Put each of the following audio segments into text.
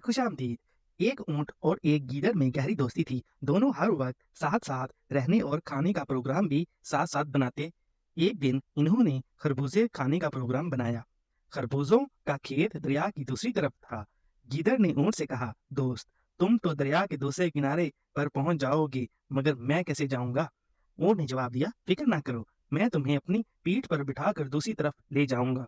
खुश आमदीद। एक ऊंट और एक गीदड़ में गहरी दोस्ती थी। दोनों हर वक्त साथ साथ रहने और खाने का प्रोग्राम भी साथ साथ बनाते। एक दिन इन्होंने खरबूजे खाने का प्रोग्राम बनाया। खरबूजों का खेत दरिया की दूसरी तरफ था। गीदड़ ने ऊंट से कहा, दोस्त, तुम तो दरिया के दूसरे किनारे पर पहुंच जाओगे, मगर मैं कैसे जाऊंगा? ऊंट ने जवाब दिया, फिक्र ना करो, मैं तुम्हें अपनी पीठ पर बिठाकर दूसरी तरफ ले जाऊंगा।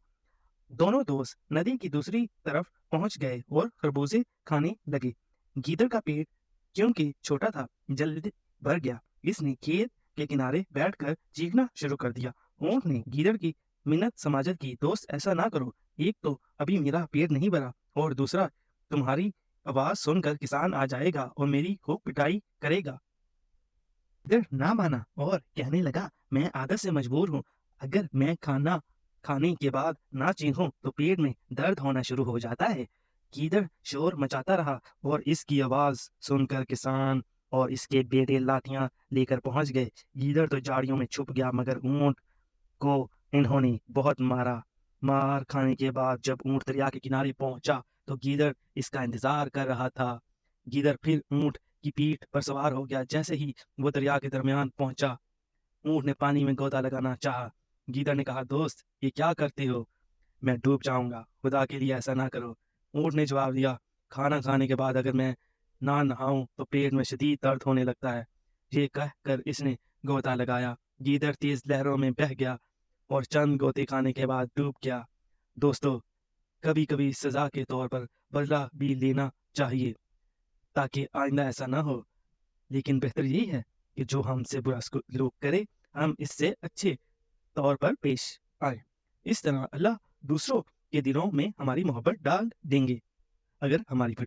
दोनों दोस्त नदी की दूसरी तरफ पहुंच गए और खरबूजे खाने लगे। गीदड़ का पेट क्योंकि छोटा था, जल्द भर गया। इसने खेत के किनारे बैठकर चीखना शुरू कर दिया। ऊंट ने गीदड़ की मिन्नत समाजत की, दोस्त ऐसा ना करो, एक तो अभी मेरा पेट नहीं भरा और दूसरा तुम्हारी आवाज सुनकर किसान आ जाएगा और मेरी खूब पिटाई करेगा। गीदड़ ना माना और कहने लगा, मैं आदत से मजबूर हूँ, अगर मैं खाना खाने के बाद ना चीखूं तो पेट में दर्द होना शुरू हो जाता है। गीदड़ शोर मचाता रहा और इसकी आवाज सुनकर किसान और इसके बेटे लाठियां लेकर पहुंच गए। गीदड़ तो झाड़ियों में छुप गया, मगर ऊंट को इन्होंने बहुत मारा। मार खाने के बाद जब ऊंट दरिया के किनारे पहुंचा तो गीदड़ इसका इंतजार कर रहा था। गीदड़ फिर ऊंट की पीठ पर सवार हो गया। जैसे ही वो दरिया के दरमियान पहुंचा, ऊंट ने पानी में गोता लगाना चाहा। गीदड़ ने कहा, दोस्त, ये क्या करते हो? मैं डूब जाऊंगा, खुदा के लिए ऐसा ना करो। ऊंट ने जवाब दिया, खाना खाने के बाद अगर मैं ना नहाऊं तो पेट में शदीद दर्द होने लगता है। ये कहकर इसने गोता लगाया। गीदड़ तेज लहरों में बह गया और चंद गोते खाने के बाद डूब गया। दोस्तों, कभी कभी सजा के तौर पर बदला भी लेना चाहिए ताकि आइंदा ऐसा ना हो। लेकिन बेहतर यही है कि जो हमसे बुरा सलूक करे, हम इससे अच्छे तौर पर पेश आए। इस तरह अल्लाह दूसरों के दिलों में हमारी मोहब्बत डाल देंगे। अगर हमारी